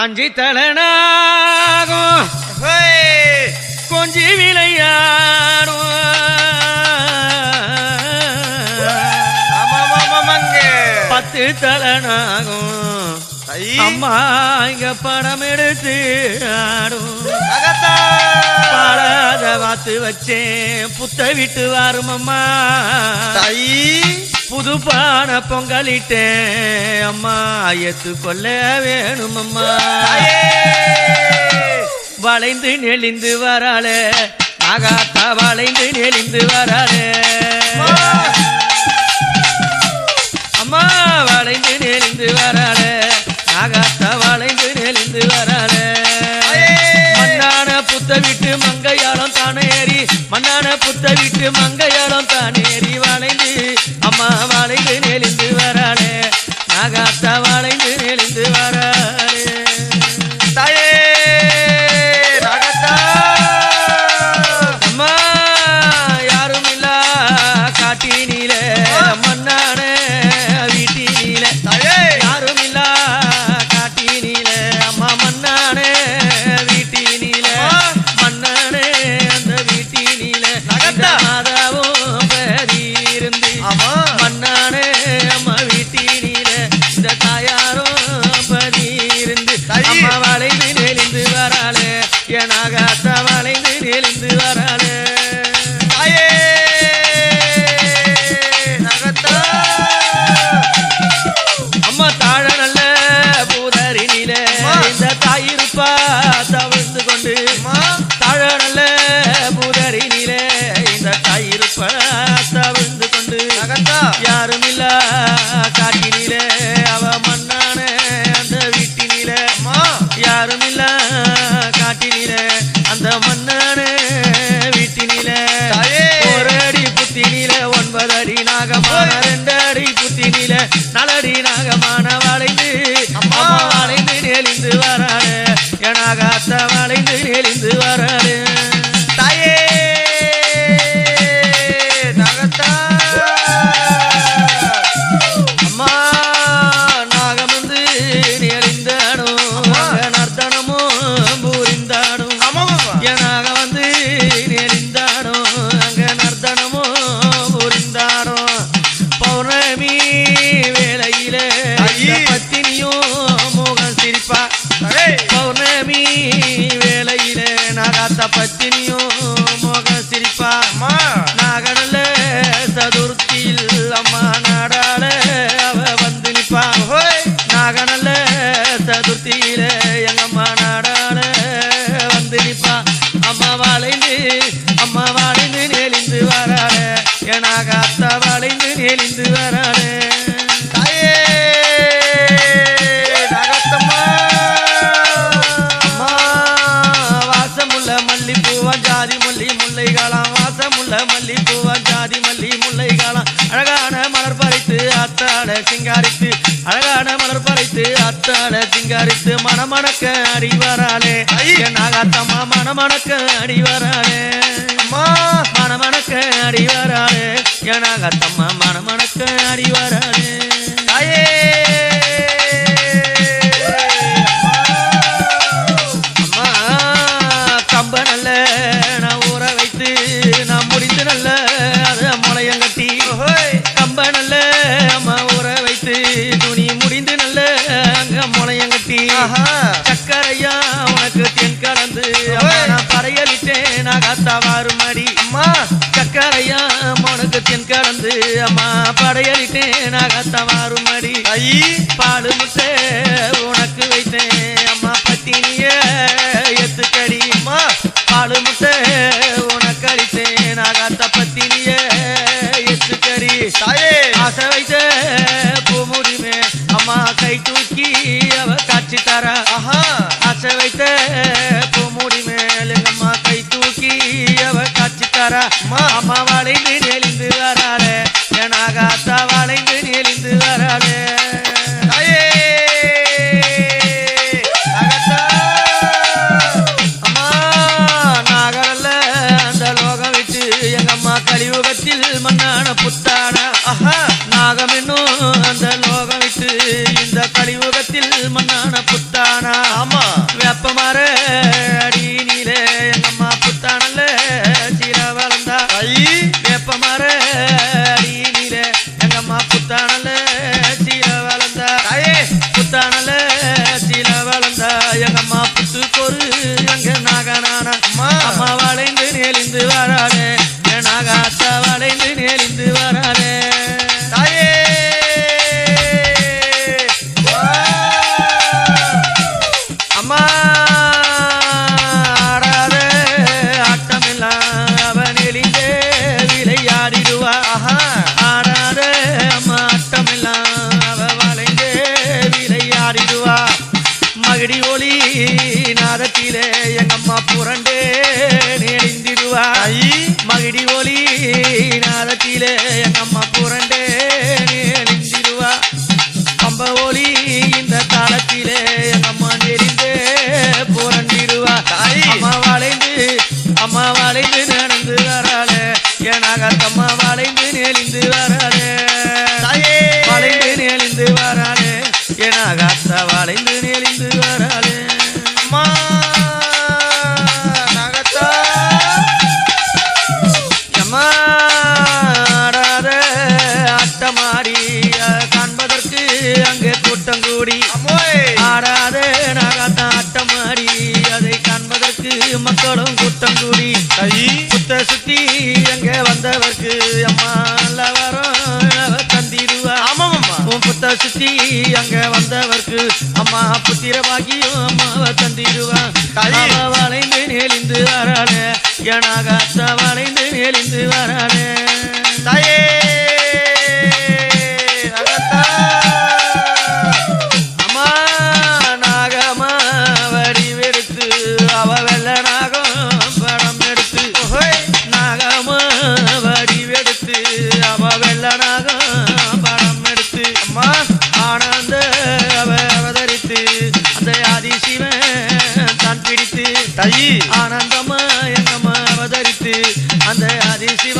அஞ்சி தலனாகும் கொஞ்சி விளையாடும் பத்து தலனாகும் அம்மா இங்க படம் எடுத்து ஆடும் பாடாத வாத்து வச்சேன் புத்த விட்டு வரும் அம்மா புது பான பொங்கலிட்டேன் அம்மா எத்து கொள்ள வேணும் அம்மா வளைந்து நெளிந்து வராளே நாகாத்தா வளைந்து நெளிந்து வராளே அம்மா வளைந்து நெளிந்து வராளே நாகாத்தா வளைந்து நெளிந்து வராளே மண்ணான புத்த விட்டு மங்கையாளம் தானேறி மண்ணான புத்த விட்டு மங்கையாளம் தானேறி வளைந்து அம்மா வளைந்து நெளிந்து வராளே நாகாத்தா வளைந்து நெளிந்து வராளே தாயே நாகாத்தா அம்மா யாரும் இல்ல காட்டினிலே மண்ணான வீட்டினிலே யாரும் இல்ல காட்டினிலே அம்மா மண்ணான வீட்டினிலே மண்ணானே அந்த வீட்டினிலே மாதாவும் பேரிருந்து மண்ணானே அம்மா வீட்டினிலே இந்த தாயாரும் பதிருந்து அம்மா வளைந்து நெளிந்து வராளே எனாகாத்தா வளைந்து நெளிந்து வராளே தாயே நகத்தா அம்மா தாழ நல்ல பூதரினிலே இந்த தாயிருப்பா தவிழ்ந்து கொண்டு தாழ நல்ல பூதரினிலே இந்த தாயிருப்பா தவிழ்ந்து கொண்டு யாரும் இல்ல காட்டினிலே அவ மண்ணான அந்த வீட்டினிலே யாரும் இல்ல காட்டினிலே அந்த மண்ணான வீட்டினிலே ஒரு அடி புத்தினிலே 9 அடி நாகமான 2 அடி புத்தினிலே 4 அடி நாகமான வளைந்து அம்மா வளைந்து நெளிந்து வராளே எனாகாத்த வளைந்து நெளிந்து வராளே தாயே நகத்தா அம்மா நாகம் வந்து நெளிந்தாடும் நர்த்தனமும் பூரிந்தாடும் எனாக வந்து நெளிந்தாடும் அங்க நர்த்தனமும் பூரிந்தாடும் பௌர்ணமி வேளையிலே பத்தினியும் முகம் சிரிப்பா பௌர்ணமி வேளையிலே நாகாத்த பத்தினியும் முகம் சிரிப்பா நாகனல்ல சதுர்த்தியில் அம்மா நாடாள அவ வந்து நிப்பா நாகனல்ல சதுர்த்தியில எங்கம்மா நாடாள வந்து நிப்பா அம்மா வளைந்து நெளிந்து வராளே எனாகாத்தா வளைந்து நெளிந்து வராளே தாயே நகத்தம்மா அம்மா வாசமுள்ள மல்லிப்பூவா ஜாதி மல்லி முல்லைகாலாம் வாசமுள்ள மல்லிப்பூவா ஜாதி மல்லி முல்லைகாலாம் அழகான மலர் பறித்து அத்தாட சிங்காரித்து அழகான மலர் பறித்து அத்தாட சிங்காரித்து மணமணக்க அடி வராளே நாகாத்தம்மா மணமணக்க அடி வராளே மணமணக்க அடி வராளே நாகாத்தம்மா மணமணக்க அடி வராளே தாயே அம்மா கம்ப நல்ல நான் ஊற வைத்து நான் முடிந்து நல்ல அத முளையங்கட்டி கம்ப நல்ல அம்மா ஊற வைத்து துணி முடிந்து நல்ல அங்க முளையங்கட்டி சக்கரையா உனக்கு தென் கலந்து நான் பறையலிட்டேன் நாகாத்தா வாருமடி அம்மா சக்கரையா உனக்கு தென் கலந்து அம்மா படையலிட்டேன் நாகாத்தா வாருமடி பாலு முட்டை உனக்கு வைத்தேன் அம்மா பத்தினிய எத்துக்கடி அம்மா பாலு முட்டை உனக்கு அளித்தேன் நாகாத்தா பத்தினிய எத்துக்கடி ஆசை வைத்த பூமுடிமே அம்மா கை தூக்கி அவ காட்சி தரா ஆசை வைத்த பூமுடி மேல் அம்மா கை தூக்கி அவ காட்சி தரா அம்மா வளைந்து நெளிந்து வராளே எனாகாத்தா வளைந்து நெளிந்து வராளே அம்மா நாகரல்ல அந்த லோகம் விட்டு எங்கம்மா கலியுகத்தில் மண்ணான புத்தான நாகம் என்னும் அந்த லோகம் விட்டு இந்த கலியுகத்தில் மண்ணான புத்தானா அம்மா அம்மா ஆடாத ஆட்டமெல்லாம் அவன் எளிந்தே விளையாடிடுவா ஆடாத அம்மா ஆட்டமெல்லாம் அவ வளைந்தே விளையாடிடுவா மகிடி ஒளி நாதத்திலே எங்கம்மா புரண்டே நெளிந்திடுவா மகிடி ஒளி நாதத்திலே எங்கம்மா புரண்டே நெளிந்திடுவா பம்ப ஒளி இந்த தாளத்திலே எங்கம்மா நெறிந்தே புரண்டிடுவா அம்மா வளைந்து நடந்து வராளே எனகத்தம்மா வளைந்து நெளிந்து வராளே வளைந்து நெளிந்து வராளே எனகத்த வளைந்து நெளிந்து வராளே அம்மா நகத்தா அம்மா ஆடாத ஆட்டமாடி காண்பதற்கு அங்கே கூட்டம் கூடி ஆடாத நகத்த ஆட்டமாடி அதை காண்பதற்கு மக்களும் கூட்டம் கூடி புத்த சுத்தி அங்கே வந்தவர்க்கு அம்மா வரும் தந்திடுவா உன் புத்த சுத்தி அங்க வந்தவர்க்கு அம்மா புத்திரவாகியும் அம்மாவை தந்திடுவா வளைந்து நெளிந்து வராளே எனகத்த வளைந்து நெளிந்து வராளே தாயே அம்மா நாகமா வடிவெடுத்து அவ வெள்ள நாகம் படம் எடுத்து நாகமா வடிவெடுத்து அவ வெள்ள நாகம் படம் எடுத்து அம்மா ஆனந்த அவ அவதரித்து அந்த ஆதிசிவன் தான் பிடித்து ஆனந்தமா எங்கம்மா அவதரித்து அந்த ஆதிசிவன்